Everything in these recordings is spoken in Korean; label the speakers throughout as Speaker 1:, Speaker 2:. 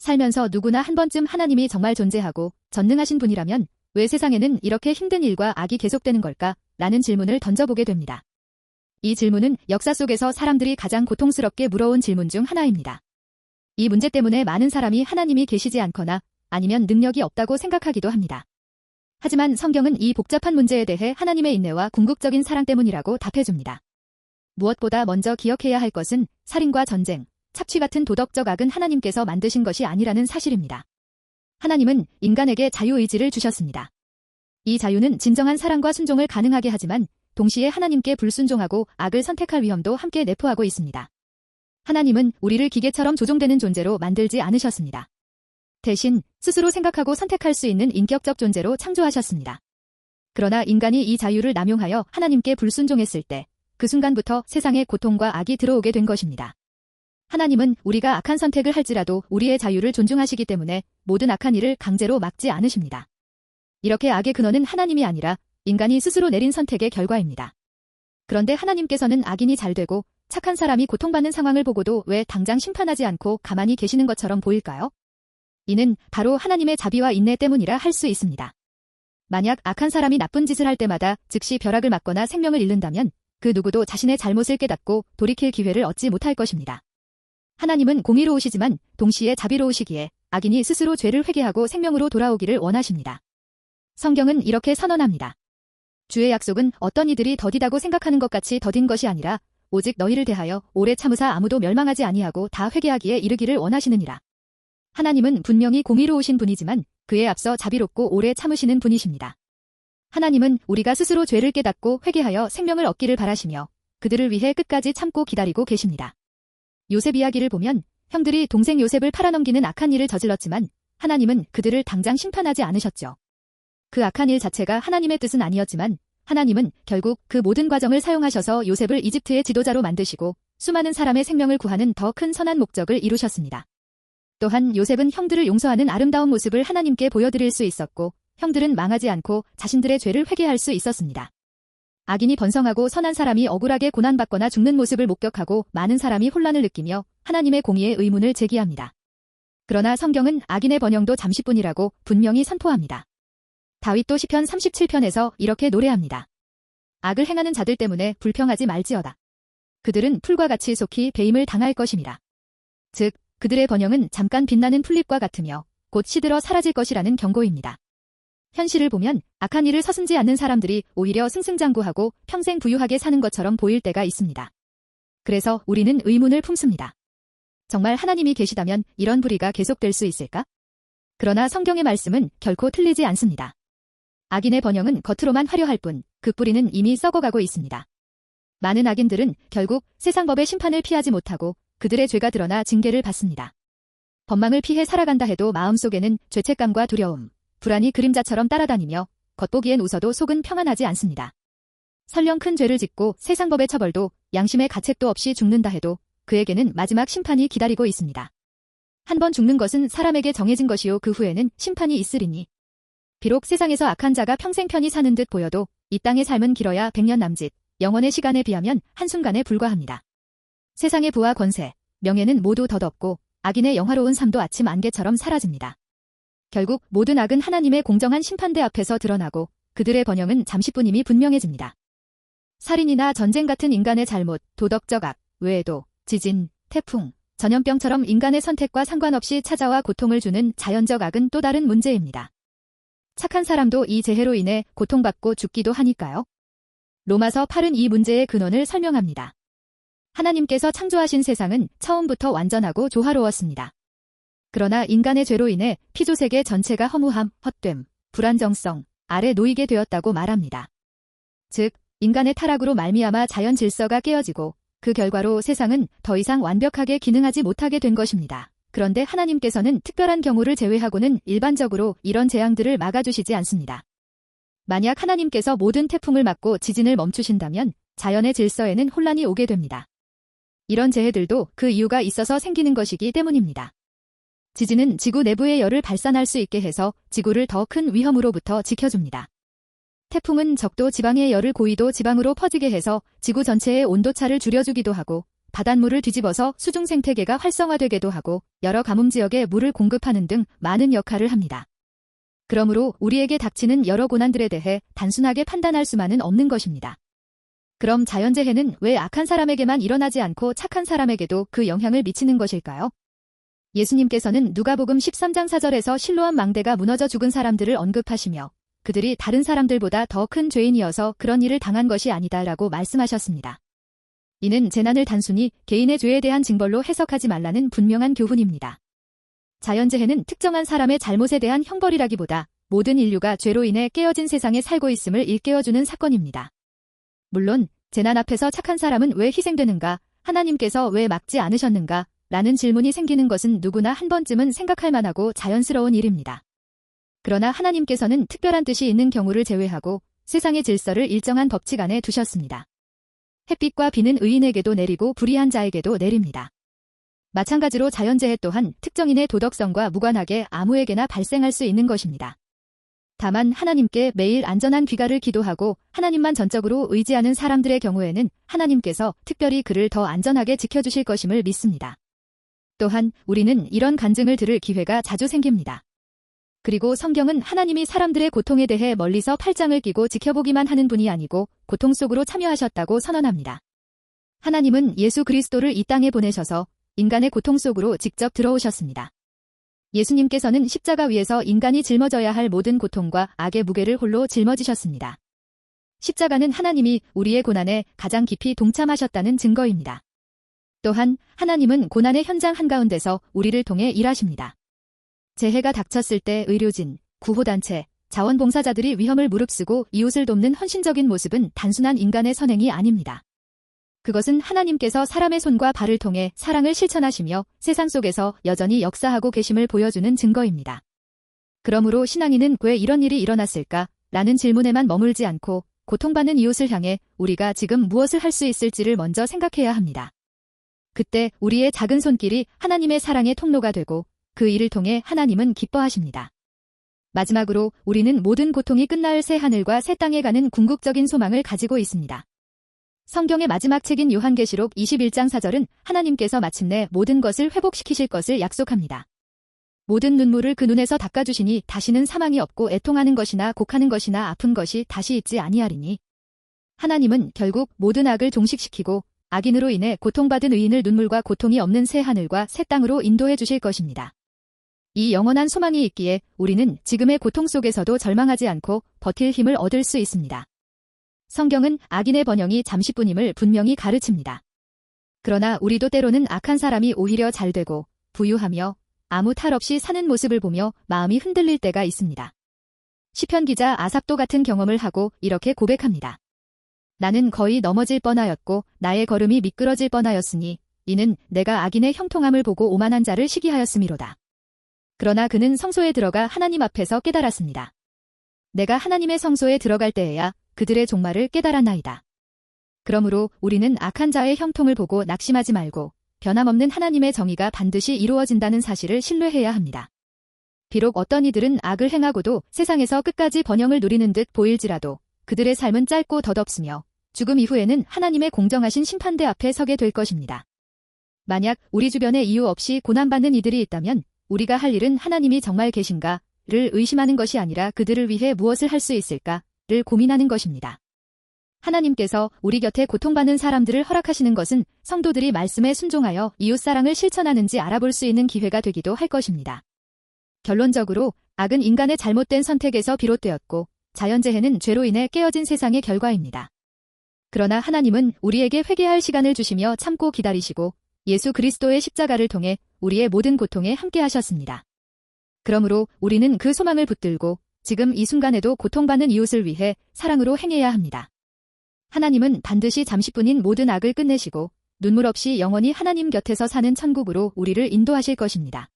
Speaker 1: 살면서 누구나 한 번쯤 하나님이 정말 존재하고 전능하신 분이라면 왜 세상에는 이렇게 힘든 일과 악이 계속되는 걸까? 라는 질문을 던져보게 됩니다. 이 질문은 역사 속에서 사람들이 가장 고통스럽게 물어온 질문 중 하나입니다. 이 문제 때문에 많은 사람이 하나님이 계시지 않거나 아니면 능력이 없다고 생각하기도 합니다. 하지만 성경은 이 복잡한 문제에 대해 하나님의 인내와 궁극적인 사랑 때문이라고 답해줍니다. 무엇보다 먼저 기억해야 할 것은 살인과 전쟁, 착취 같은 도덕적 악은 하나님께서 만드신 것이 아니라는 사실입니다. 하나님은 인간에게 자유의지를 주셨습니다. 이 자유는 진정한 사랑과 순종을 가능하게 하지만 동시에 하나님께 불순종하고 악을 선택할 위험도 함께 내포하고 있습니다. 하나님은 우리를 기계처럼 조종되는 존재로 만들지 않으셨습니다. 대신 스스로 생각하고 선택할 수 있는 인격적 존재로 창조하셨습니다. 그러나 인간이 이 자유를 남용하여 하나님께 불순종했을 때 그 순간부터 세상에 고통과 악이 들어오게 된 것입니다. 하나님은 우리가 악한 선택을 할지라도 우리의 자유를 존중하시기 때문에 모든 악한 일을 강제로 막지 않으십니다. 이렇게 악의 근원은 하나님이 아니라 인간이 스스로 내린 선택의 결과입니다. 그런데 하나님께서는 악인이 잘되고 착한 사람이 고통받는 상황을 보고도 왜 당장 심판하지 않고 가만히 계시는 것처럼 보일까요? 이는 바로 하나님의 자비와 인내 때문이라 할 수 있습니다. 만약 악한 사람이 나쁜 짓을 할 때마다 즉시 벼락을 맞거나 생명을 잃는다면 그 누구도 자신의 잘못을 깨닫고 돌이킬 기회를 얻지 못할 것입니다. 하나님은 공의로우시지만 동시에 자비로우시기에 악인이 스스로 죄를 회개하고 생명으로 돌아오기를 원하십니다. 성경은 이렇게 선언합니다. 주의 약속은 어떤 이들이 더디다고 생각하는 것 같이 더딘 것이 아니라 오직 너희를 대하여 오래 참으사 아무도 멸망하지 아니하고 다 회개하기에 이르기를 원하시느니라. 하나님은 분명히 공의로우신 분이지만 그에 앞서 자비롭고 오래 참으시는 분이십니다. 하나님은 우리가 스스로 죄를 깨닫고 회개하여 생명을 얻기를 바라시며 그들을 위해 끝까지 참고 기다리고 계십니다. 요셉 이야기를 보면 형들이 동생 요셉을 팔아넘기는 악한 일을 저질렀지만 하나님은 그들을 당장 심판하지 않으셨죠. 그 악한 일 자체가 하나님의 뜻은 아니었지만 하나님은 결국 그 모든 과정을 사용하셔서 요셉을 이집트의 지도자로 만드시고 수많은 사람의 생명을 구하는 더 큰 선한 목적을 이루셨습니다. 또한 요셉은 형들을 용서하는 아름다운 모습을 하나님께 보여드릴 수 있었고 형들은 망하지 않고 자신들의 죄를 회개할 수 있었습니다. 악인이 번성하고 선한 사람이 억울하게 고난받거나 죽는 모습을 목격하고 많은 사람이 혼란을 느끼며 하나님의 공의에 의문을 제기합니다. 그러나 성경은 악인의 번영도 잠시뿐이라고 분명히 선포합니다. 다윗도 시편 37편에서 이렇게 노래합니다. 악을 행하는 자들 때문에 불평하지 말지어다. 그들은 풀과 같이 속히 배임을 당할 것임이라. 즉 그들의 번영은 잠깐 빛나는 풀잎과 같으며 곧 시들어 사라질 것이라는 경고입니다. 현실을 보면 악한 일을 서슴지 않는 사람들이 오히려 승승장구하고 평생 부유하게 사는 것처럼 보일 때가 있습니다. 그래서 우리는 의문을 품습니다. 정말 하나님이 계시다면 이런 불의가 계속될 수 있을까? 그러나 성경의 말씀은 결코 틀리지 않습니다. 악인의 번영은 겉으로만 화려할 뿐 그 뿌리는 이미 썩어가고 있습니다. 많은 악인들은 결국 세상법의 심판을 피하지 못하고 그들의 죄가 드러나 징계를 받습니다. 법망을 피해 살아간다 해도 마음속에는 죄책감과 두려움, 불안이 그림자처럼 따라다니며 겉보기엔 웃어도 속은 평안하지 않습니다. 설령 큰 죄를 짓고 세상법의 처벌도 양심의 가책도 없이 죽는다 해도 그에게는 마지막 심판이 기다리고 있습니다. 한 번 죽는 것은 사람에게 정해진 것이요 그 후에는 심판이 있으리니. 비록 세상에서 악한 자가 평생 편히 사는 듯 보여도 이 땅의 삶은 길어야 100년 남짓, 영원의 시간에 비하면 한순간에 불과합니다. 세상의 부와 권세, 명예는 모두 덧없고 악인의 영화로운 삶도 아침 안개처럼 사라집니다. 결국 모든 악은 하나님의 공정한 심판대 앞에서 드러나고 그들의 번영은 잠시뿐임이 분명해집니다. 살인이나 전쟁 같은 인간의 잘못, 도덕적 악 외에도 지진, 태풍, 전염병처럼 인간의 선택과 상관없이 찾아와 고통을 주는 자연적 악은 또 다른 문제입니다. 착한 사람도 이 재해로 인해 고통받고 죽기도 하니까요. 로마서 8은 이 문제의 근원을 설명합니다. 하나님께서 창조하신 세상은 처음부터 완전하고 조화로웠습니다. 그러나 인간의 죄로 인해 피조세계 전체가 허무함, 헛됨, 불안정성 아래 놓이게 되었다고 말합니다. 즉, 인간의 타락으로 말미암아 자연 질서가 깨어지고 그 결과로 세상은 더 이상 완벽하게 기능하지 못하게 된 것입니다. 그런데 하나님께서는 특별한 경우를 제외하고는 일반적으로 이런 재앙들을 막아주시지 않습니다. 만약 하나님께서 모든 태풍을 막고 지진을 멈추신다면 자연의 질서에는 혼란이 오게 됩니다. 이런 재해들도 그 이유가 있어서 생기는 것이기 때문입니다. 지진은 지구 내부의 열을 발산할 수 있게 해서 지구를 더 큰 위험으로부터 지켜줍니다. 태풍은 적도 지방의 열을 고위도 지방으로 퍼지게 해서 지구 전체의 온도차를 줄여주기도 하고 바닷물을 뒤집어서 수중 생태계가 활성화되게도 하고 여러 가뭄 지역에 물을 공급하는 등 많은 역할을 합니다. 그러므로 우리에게 닥치는 여러 고난들에 대해 단순하게 판단할 수만은 없는 것입니다. 그럼 자연재해는 왜 악한 사람에게만 일어나지 않고 착한 사람에게도 그 영향을 미치는 것일까요? 예수님께서는 누가복음 13장 4절에서 실로암 망대가 무너져 죽은 사람들을 언급하시며 그들이 다른 사람들보다 더 큰 죄인이어서 그런 일을 당한 것이 아니다라고 말씀하셨습니다. 이는 재난을 단순히 개인의 죄에 대한 징벌로 해석하지 말라는 분명한 교훈입니다. 자연재해는 특정한 사람의 잘못에 대한 형벌이라기보다 모든 인류가 죄로 인해 깨어진 세상에 살고 있음을 일깨워주는 사건입니다. 물론 재난 앞에서 착한 사람은 왜 희생되는가, 하나님께서 왜 막지 않으셨는가 라는 질문이 생기는 것은 누구나 한 번쯤은 생각할 만하고 자연스러운 일입니다. 그러나 하나님께서는 특별한 뜻이 있는 경우를 제외하고 세상의 질서를 일정한 법칙 안에 두셨습니다. 햇빛과 비는 의인에게도 내리고 불의한 자에게도 내립니다. 마찬가지로 자연재해 또한 특정인의 도덕성과 무관하게 아무에게나 발생할 수 있는 것입니다. 다만 하나님께 매일 안전한 귀가를 기도하고 하나님만 전적으로 의지하는 사람들의 경우에는 하나님께서 특별히 그를 더 안전하게 지켜주실 것임을 믿습니다. 또한 우리는 이런 간증을 들을 기회가 자주 생깁니다. 그리고 성경은 하나님이 사람들의 고통에 대해 멀리서 팔짱을 끼고 지켜보기만 하는 분이 아니고 고통 속으로 참여하셨다고 선언합니다. 하나님은 예수 그리스도를 이 땅에 보내셔서 인간의 고통 속으로 직접 들어오셨습니다. 예수님께서는 십자가 위에서 인간이 짊어져야 할 모든 고통과 악의 무게를 홀로 짊어지셨습니다. 십자가는 하나님이 우리의 고난에 가장 깊이 동참하셨다는 증거입니다. 또한 하나님은 고난의 현장 한가운데서 우리를 통해 일하십니다. 재해가 닥쳤을 때 의료진, 구호단체, 자원봉사자들이 위험을 무릅쓰고 이웃을 돕는 헌신적인 모습은 단순한 인간의 선행이 아닙니다. 그것은 하나님께서 사람의 손과 발을 통해 사랑을 실천하시며 세상 속에서 여전히 역사하고 계심을 보여주는 증거입니다. 그러므로 신앙인은 왜 이런 일이 일어났을까? 라는 질문에만 머물지 않고 고통받는 이웃을 향해 우리가 지금 무엇을 할 수 있을지를 먼저 생각해야 합니다. 그때 우리의 작은 손길이 하나님의 사랑의 통로가 되고 그 일을 통해 하나님은 기뻐하십니다. 마지막으로 우리는 모든 고통이 끝날 새 하늘과 새 땅에 가는 궁극적인 소망을 가지고 있습니다. 성경의 마지막 책인 요한계시록 21장 4절은 하나님께서 마침내 모든 것을 회복시키실 것을 약속합니다. 모든 눈물을 그 눈에서 닦아주시니 다시는 사망이 없고 애통하는 것이나 곡하는 것이나 아픈 것이 다시 있지 아니하리니. 하나님은 결국 모든 악을 종식시키고 악인으로 인해 고통받은 의인을 눈물과 고통이 없는 새 하늘과 새 땅으로 인도해 주실 것입니다. 이 영원한 소망이 있기에 우리는 지금의 고통 속에서도 절망하지 않고 버틸 힘을 얻을 수 있습니다. 성경은 악인의 번영이 잠시뿐임을 분명히 가르칩니다. 그러나 우리도 때로는 악한 사람이 오히려 잘되고 부유하며 아무 탈 없이 사는 모습을 보며 마음이 흔들릴 때가 있습니다. 시편 기자 아삽도 같은 경험을 하고 이렇게 고백합니다. 나는 거의 넘어질 뻔하였고 나의 걸음이 미끄러질 뻔하였으니 이는 내가 악인의 형통함을 보고 오만한 자를 시기하였음이로다. 그러나 그는 성소에 들어가 하나님 앞에서 깨달았습니다. 내가 하나님의 성소에 들어갈 때에야 그들의 종말을 깨달았나이다. 그러므로 우리는 악한 자의 형통을 보고 낙심하지 말고 변함없는 하나님의 정의가 반드시 이루어진다는 사실을 신뢰해야 합니다. 비록 어떤 이들은 악을 행하고도 세상에서 끝까지 번영을 누리는 듯 보일지라도 그들의 삶은 짧고 덧없으며 죽음 이후에는 하나님의 공정하신 심판대 앞에 서게 될 것입니다. 만약 우리 주변에 이유 없이 고난받는 이들이 있다면 우리가 할 일은 하나님이 정말 계신가를 의심하는 것이 아니라 그들을 위해 무엇을 할 수 있을까를 고민하는 것입니다. 하나님께서 우리 곁에 고통받는 사람들을 허락하시는 것은 성도들이 말씀에 순종하여 이웃사랑을 실천하는지 알아볼 수 있는 기회가 되기도 할 것입니다. 결론적으로 악은 인간의 잘못된 선택에서 비롯되었고 자연재해는 죄로 인해 깨어진 세상의 결과입니다. 그러나 하나님은 우리에게 회개할 시간을 주시며 참고 기다리시고 예수 그리스도의 십자가를 통해 우리의 모든 고통에 함께 하셨습니다. 그러므로 우리는 그 소망을 붙들고 지금 이 순간에도 고통받는 이웃을 위해 사랑으로 행해야 합니다. 하나님은 반드시 잠시뿐인 모든 악을 끝내시고 눈물 없이 영원히 하나님 곁에서 사는 천국으로 우리를 인도하실 것입니다.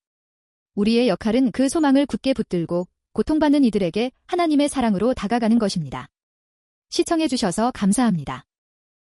Speaker 1: 우리의 역할은 그 소망을 굳게 붙들고 고통받는 이들에게 하나님의 사랑으로 다가가는 것입니다. 시청해주셔서 감사합니다.